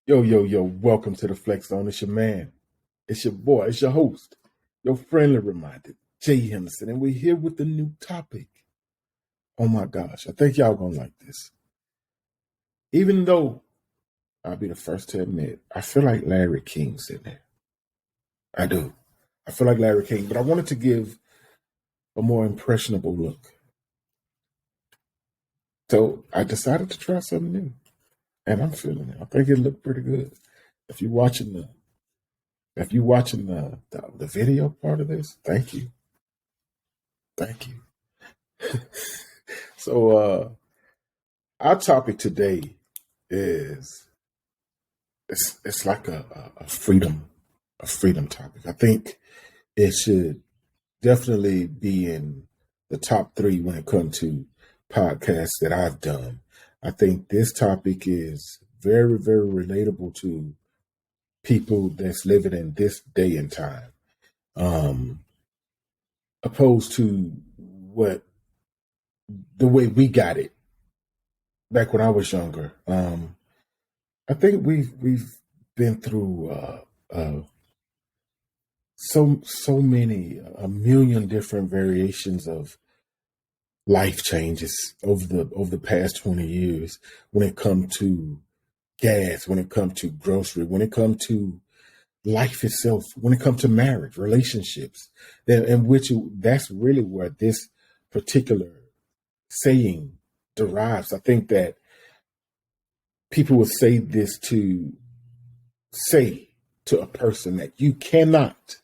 Yo, yo, yo, welcome to the Flex Zone. It's your man. It's your boy. It's your host. Your friendly reminder, Jay Henderson. And we're here with the new topic. Oh my gosh. I think y'all gonna like this. Even though I'll be the first to admit, I feel like Larry King sitting there. I do. I feel like Larry King, but I wanted to give a more impressionable look. So I decided to try something new. And I'm feeling it. I think it looked pretty good. If you're watching the the video part of this, thank you. Thank you. So our topic today is it's like a freedom topic. I think it should definitely be in the top three when it comes to podcasts that I've done. I think this topic is very, very relatable to people that's living in this day and time. Um, Opposed to what the way we got it back when I was younger. I think we've been through so many a million different variations of life changes over the past 20 years when it comes to gas, when it comes to grocery, when it comes to life itself, when it comes to marriage, relationships, that's really where this particular saying derives. I think that people would say this to say to a person that you cannot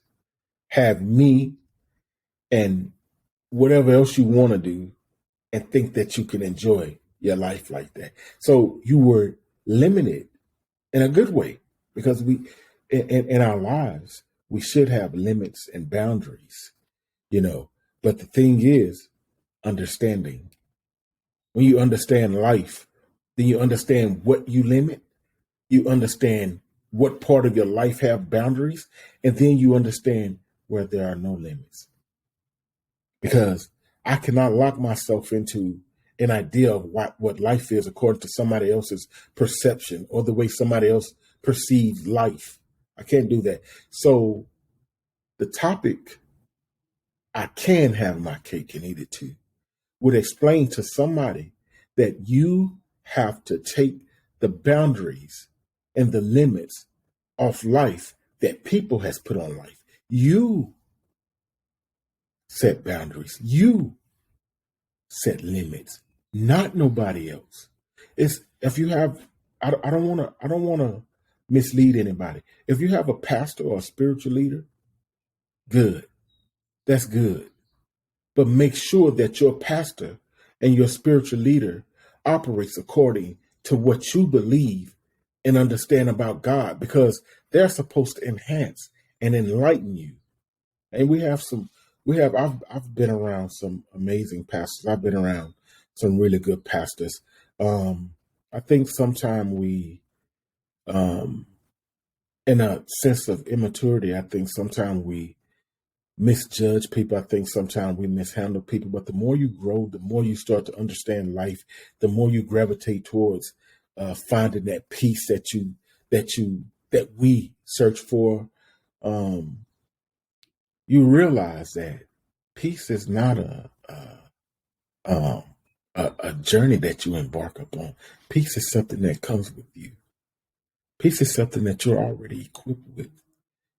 have me and whatever else you want to do and think that you can enjoy your life like that. So you were limited in a good way because in our lives, we should have limits and boundaries, you know. But the thing is, understanding. When you understand life, then you understand what you limit. You understand what part of your life have boundaries, and then you understand where there are no limits. Because I cannot lock myself into an idea of what life is according to somebody else's perception or the way somebody else perceives life. I can't do that. So the topic, I can have my cake and eat it too, would explain to somebody that you have to take the boundaries and the limits of life that people has put on life. You set boundaries. You set limits, not nobody else. It's if you have I don't want to mislead anybody. If you have a pastor or a spiritual leader, good. That's good. But make sure that your pastor and your spiritual leader operates according to what you believe and understand about God, because they're supposed to enhance and enlighten you. And I've been around some amazing pastors. I've been around some really good pastors. I think sometimes um, in a sense of immaturity, I think sometimes we misjudge people. I think sometimes we mishandle people. But the more you grow, the more you start to understand life, the more you gravitate towards finding that peace that we search for. Um, you realize that peace is not um, a journey that you embark upon. Peace is something that comes with you. Peace is something that you're already equipped with.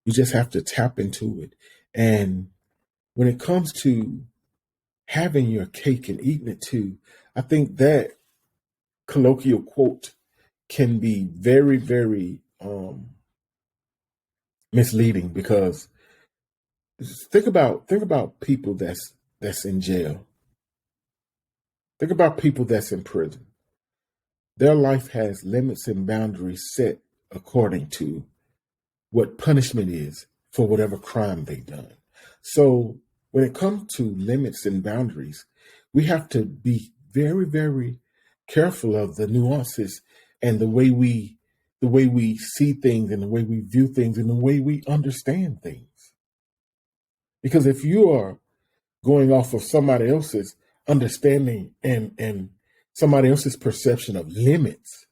You just have to tap into it. And when it comes to having your cake and eating it too, I think that colloquial quote can be very, very misleading, because think about people that's in jail. Think about people that's in prison. Their life has limits and boundaries set according to what punishment is for whatever crime they've done. So when it comes to limits and boundaries, we have to be very, very careful of the nuances and the way we see things and the way we view things and the way we understand things. Because if you are going off of somebody else's understanding and somebody else's perception of limits,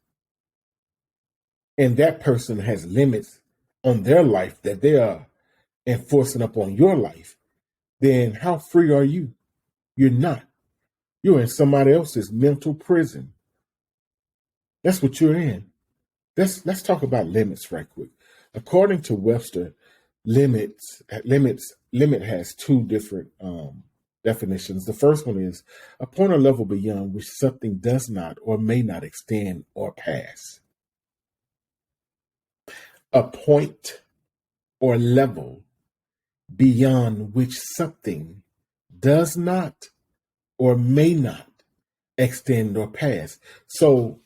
and that person has limits on their life that they are enforcing upon your life, then how free are you? You're not. You're in somebody else's mental prison. That's what you're in. Let's talk about limits right quick. According to Webster, limit has two different definitions. The first one is a point or level beyond which something does not or may not extend or pass. A point or level beyond which something does not or may not extend or pass. So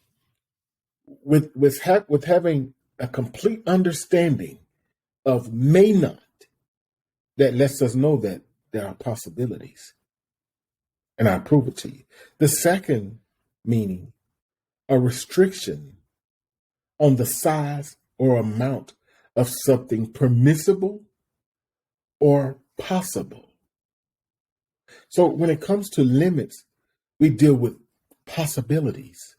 with having a complete understanding of may not, that lets us know that there are possibilities. And I prove it to you. The second meaning, a restriction on the size or amount of something permissible or possible. So when it comes to limits, we deal with possibilities.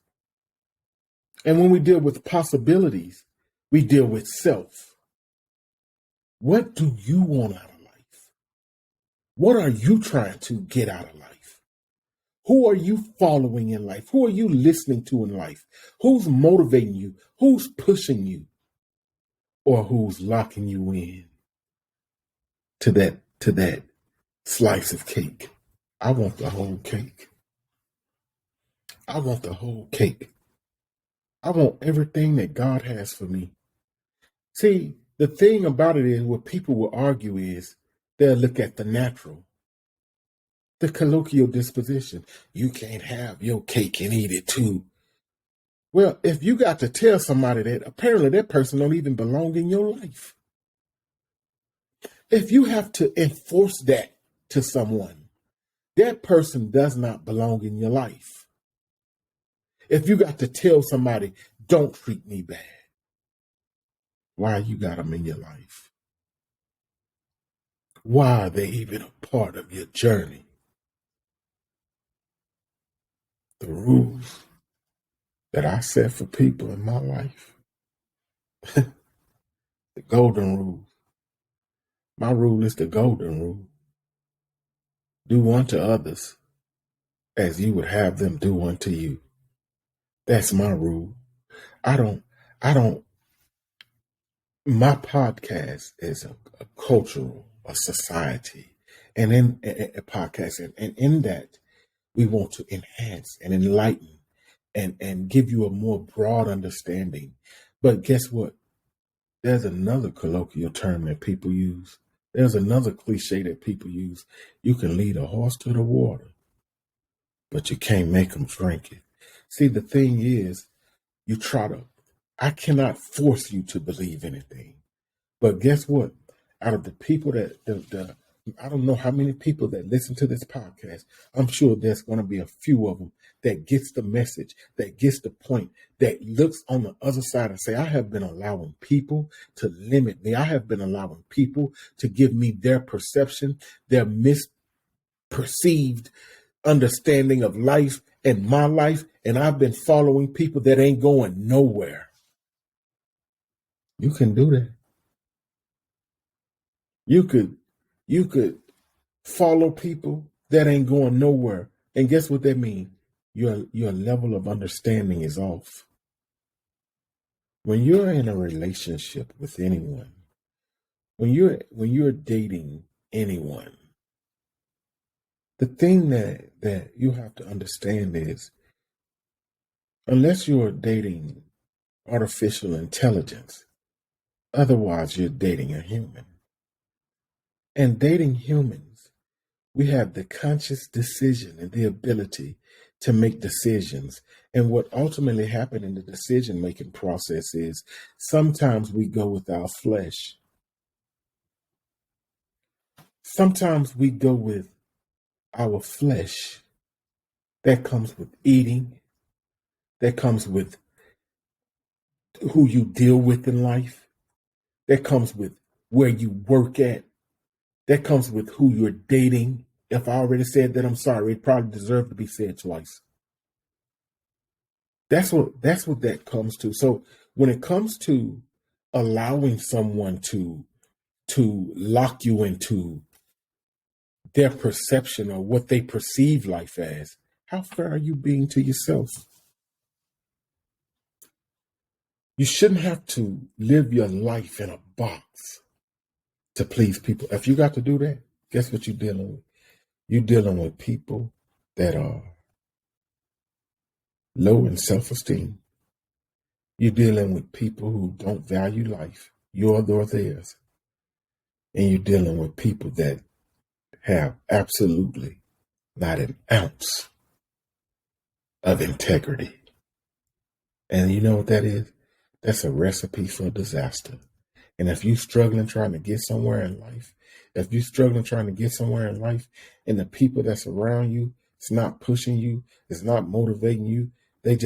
And when we deal with possibilities, we deal with self. What do you want out of life? What are you trying to get out of life? Who are you following in life? Who are you listening to in life? Who's motivating you? Who's pushing you? Or who's locking you in to that slice of cake? I want the whole cake. I want the whole cake. I want everything that God has for me. See, the thing about it is what people will argue is they'll look at the natural, the colloquial disposition. You can't have your cake and eat it too. Well, if you got to tell somebody that, apparently that person don't even belong in your life. If you have to enforce that to someone, that person does not belong in your life. If you got to tell somebody, don't treat me bad, why you got them in your life? Why are they even a part of your journey? The rules that I set for people in my life, the golden rule. My rule is the golden rule. Do unto others as you would have them do unto you. That's my rule. My podcast is a cultural, a society, and in a podcast, and in that, we want to enhance and enlighten and give you a more broad understanding. But guess what? There's another colloquial term that people use. There's another cliche that people use. You can lead a horse to the water, but you can't make them drink it. See, the thing is, I cannot force you to believe anything. But guess what? Out of the people I don't know how many people that listen to this podcast, I'm sure there's going to be a few of them that gets the message, that gets the point, that looks on the other side and say, I have been allowing people to limit me. I have been allowing people to give me their perception, their misperceived understanding of life and my life. And I've been following people that ain't going nowhere. You can do that. You could follow people that ain't going nowhere. And guess what that means? Your level of understanding is off. When you're in a relationship with anyone, when you're dating anyone, the thing that you have to understand is, unless you're dating artificial intelligence, otherwise you're dating a human. And dating humans, we have the conscious decision and the ability to make decisions. And what ultimately happens in the decision-making process is sometimes we go with our flesh. Sometimes we go with our flesh. That comes with eating. That comes with who you deal with in life. That comes with where you work at. That comes with who you're dating. If I already said that, I'm sorry. It probably deserved to be said twice. That's what that comes to. So when it comes to allowing someone to lock you into their perception or what they perceive life as, how fair are you being to yourself? You shouldn't have to live your life in a box to please people. If you got to do that, guess what you're dealing with? You're dealing with people that are low in self-esteem. You're dealing with people who don't value life, yours or theirs. And you're dealing with people that have absolutely not an ounce of integrity. And you know what that is? That's a recipe for disaster. And if you're struggling trying to get somewhere in life, if you're struggling trying to get somewhere in life and the people that's around you, it's not pushing you, it's not motivating you, this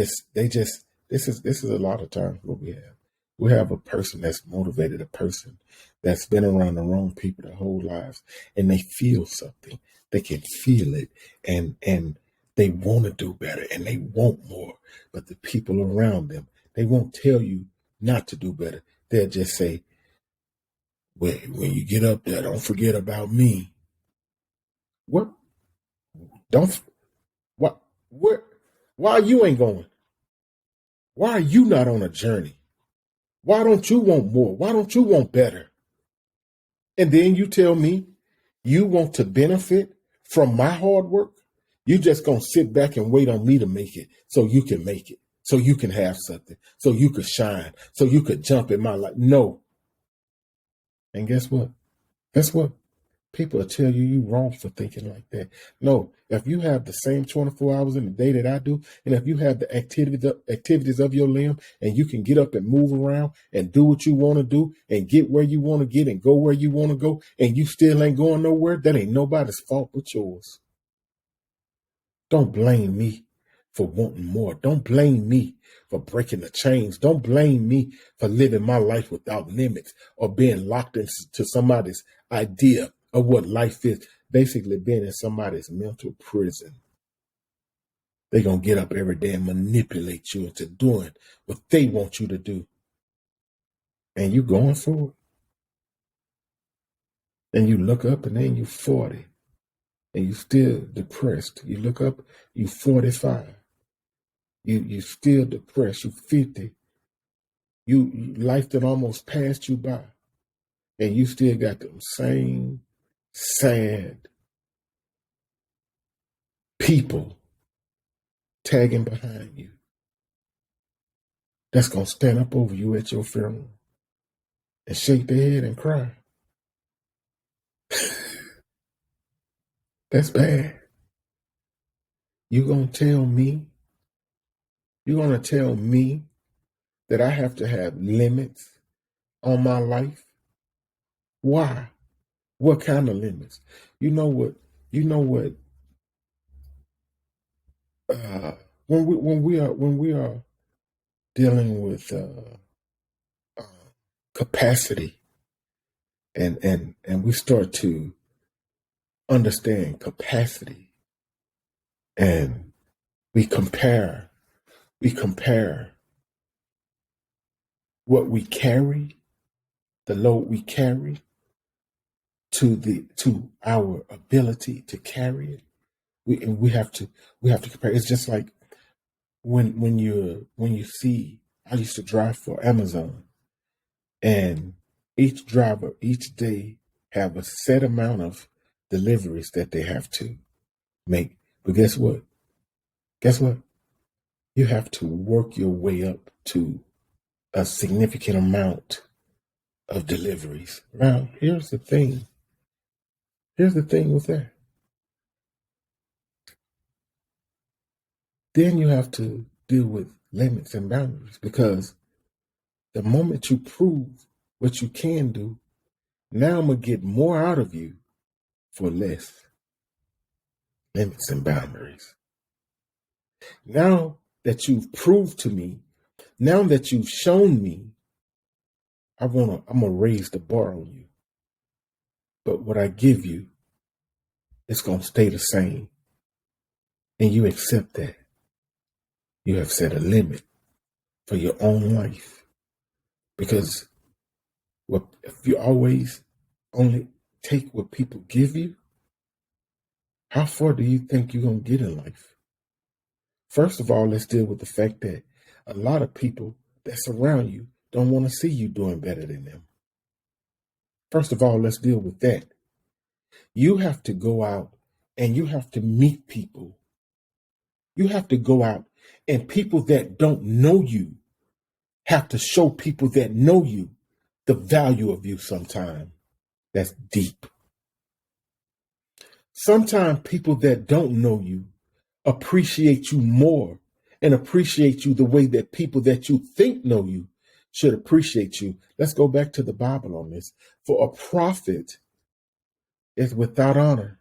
is a lot of times what we have. We have a person that's motivated, a person that's been around the wrong people their whole lives, and they feel something. They can feel it, and they want to do better and they want more. But the people around them, they won't tell you not to do better. They'll just say, when you get up there, don't forget about me. What? Don't what? What? Why you ain't going? Why are you not on a journey? Why don't you want more? Why don't you want better? And then you tell me you want to benefit from my hard work. You just gonna sit back and wait on me to make it so you can make it, so you can have something, so you could shine, so you could jump in my life. No. And guess what? Guess what? People will tell you wrong for thinking like that. No, if you have the same 24 hours in the day that I do, and if you have the activities of your limb, and you can get up and move around and do what you want to do and get where you want to get and go where you want to go, and you still ain't going nowhere, that ain't nobody's fault but yours. Don't blame me for wanting more. Don't blame me for breaking the chains. Don't blame me for living my life without limits or being locked into somebody's idea of what life is. Basically, being in somebody's mental prison. They're going to get up every day and manipulate you into doing what they want you to do. And you going for it. And you look up and then you 40 and you still depressed. You look up, you 45. You still depressed. You 50. You life that almost passed you by, and you still got them same sad people tagging behind you. That's gonna stand up over you at your funeral and shake their head and cry. That's bad. You gonna tell me? You gonna tell me that I have to have limits on my life? Why? What kind of limits? You know what? You know what? When we are dealing with uh, capacity, and we start to understand capacity, and we compare what we carry, the load we carry, to our ability to carry it. We have to compare. It's just like when you see, I used to drive for Amazon, and each driver each day have a set amount of deliveries that they have to make. But guess what? Guess what? You have to work your way up to a significant amount of deliveries. Now, here's the thing. Here's the thing with that. Then you have to deal with limits and boundaries, because the moment you prove what you can do, now I'm going to get more out of you for less. Limits and boundaries. Now that you've proved to me, now that you've shown me, I'm gonna raise the bar on you. But what I give you, it's gonna stay the same. And you accept that. You have set a limit for your own life. Because if you always only take what people give you, how far do you think you're going to get in life? First of all, let's deal with the fact that a lot of people that surround you don't want to see you doing better than them. First of all, let's deal with that. You have to go out and you have to meet people. You have to go out, and people that don't know you have to show people that know you the value of you sometime. That's deep. Sometimes people that don't know you appreciate you more and appreciate you the way that people that you think know you should appreciate you. Let's go back to the Bible on this. For a prophet is without honor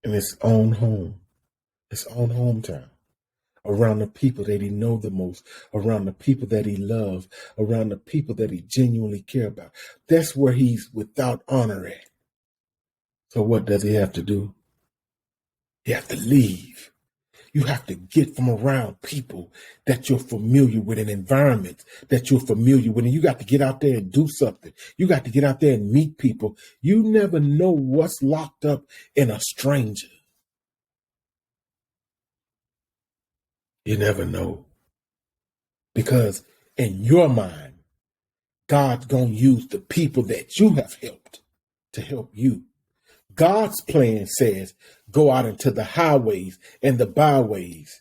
in his own home, his own hometown, around the people that he know the most, around the people that he loves, around the people that he genuinely care about. That's where he's without honor at. So what does he have to do? You have to leave. You have to get from around people that you're familiar with, an environment that you're familiar with, and you got to get out there and do something. You got to get out there and meet people. You never know what's locked up in a stranger. You never know. Because in your mind, God's going to use the people that you have helped to help you. God's plan says, go out into the highways and the byways.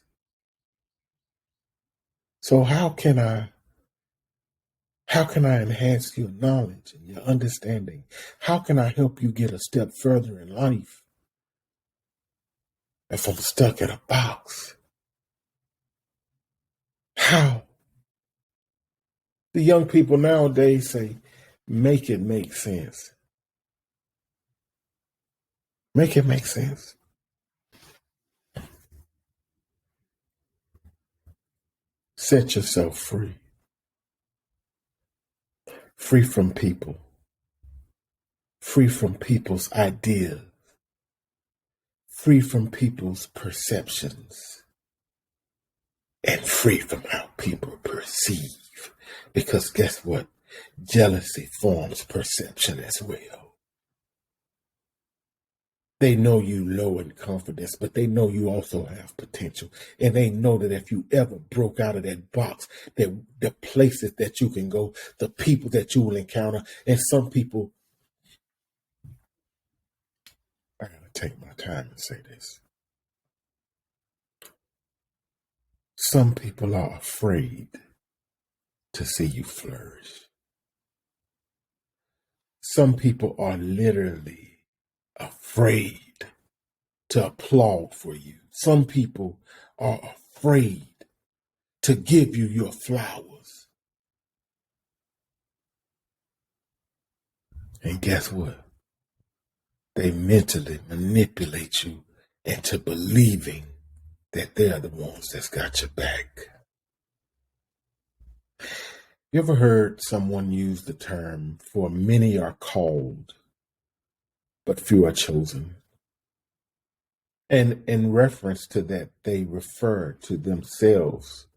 So how can I enhance your knowledge and your understanding? How can I help you get a step further in life if I'm stuck in a box? How? The young people nowadays say, make it make sense. Make it make sense. Set yourself free. Free from people. Free from people's ideas. Free from people's perceptions. And free from how people perceive. Because guess what? Jealousy forms perception as well. They know you low in confidence, but they know you also have potential. And they know that if you ever broke out of that box, that the places that you can go, the people that you will encounter, and some people, I gotta take my time and say this. Some people are afraid to see you flourish. Some people are literally afraid to applaud for you. Some people are afraid to give you your flowers. And guess what? They mentally manipulate you into believing that they're the ones that's got your back. You ever heard someone use the term, for many are called, but few are chosen? And in reference to that, they refer to themselves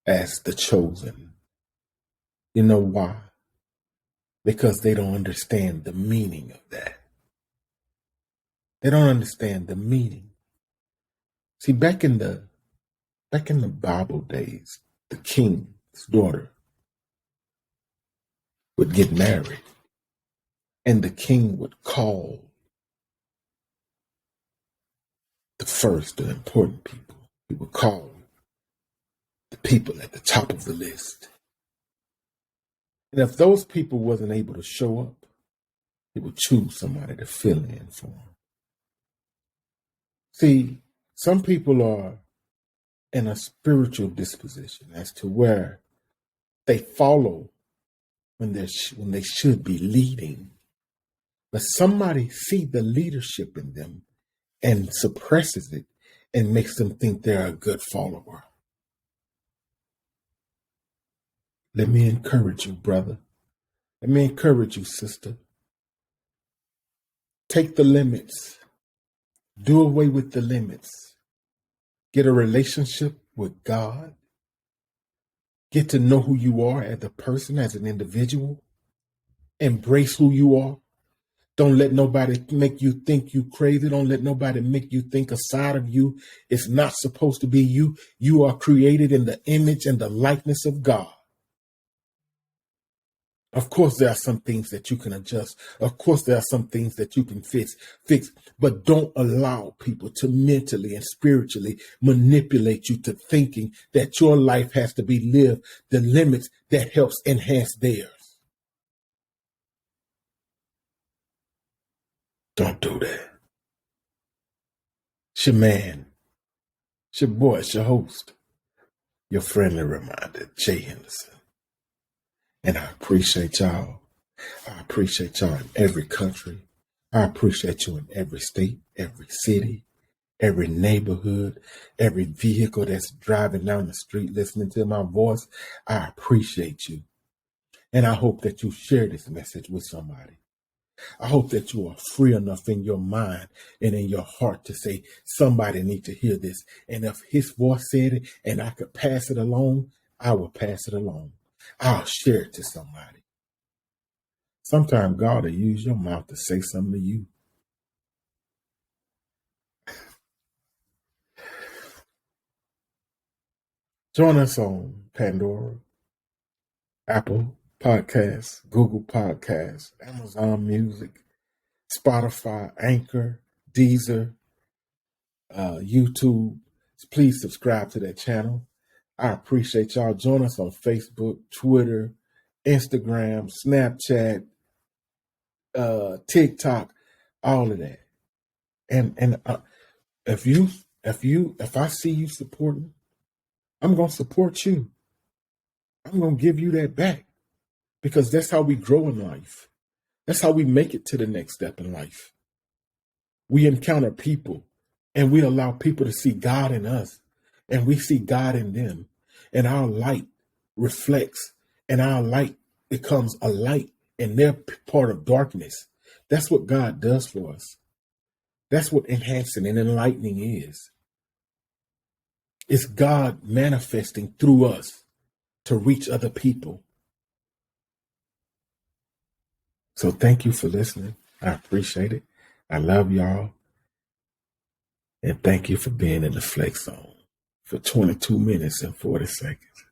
as the chosen. You know why? Because they don't understand the meaning of that. They don't understand the meaning. See, back in the Bible days, the king's daughter would get married, and the king would call the important people. He would call the people at the top of the list. And if those people wasn't able to show up, he would choose somebody to fill in for him. See, some people are in a spiritual disposition as to where they follow when they should be leading, but somebody see the leadership in them and suppresses it and makes them think they're a good follower. Let me encourage you, brother. Let me encourage you, sister. Take the limits. Do away with the limits. Get a relationship with God. Get to know who you are as a person, as an individual. Embrace who you are. Don't let nobody make you think you crazy. Don't let nobody make you think a side of you is not supposed to be you. You are created in the image and the likeness of God. Of course, there are some things that you can adjust. Of course, there are some things that you can fix, but don't allow people to mentally and spiritually manipulate you to thinking that your life has to be lived the limits that helps enhance theirs. Don't do that. It's your man, it's your boy, it's your host, your friendly reminder, Jay Henderson. And I appreciate y'all. I appreciate y'all in every country. I appreciate you in every state, every city, every neighborhood, every vehicle that's driving down the street listening to my voice. I appreciate you. And I hope that you share this message with somebody. I hope that you are free enough in your mind and in your heart to say, somebody needs to hear this. And if his voice said it and I could pass it along, I will pass it along. I'll share it to somebody. Sometimes God will use your mouth to say something to you. Join us on Pandora, Apple Podcasts, Google Podcasts, Amazon Music, Spotify, Anchor, Deezer, YouTube. Please subscribe to that channel. I appreciate y'all. Join us on Facebook, Twitter, Instagram, Snapchat, TikTok, all of that. And if I see you supporting, I'm gonna support you. I'm gonna give you that back because that's how we grow in life. That's how we make it to the next step in life. We encounter people and we allow people to see God in us and we see God in them. And our light reflects and our light becomes a light in their part of darkness. That's what God does for us. That's what enhancing and enlightening is. It's God manifesting through us to reach other people. So thank you for listening. I appreciate it. I love y'all. And thank you for being in the Flex Zone for 22 minutes and 40 seconds.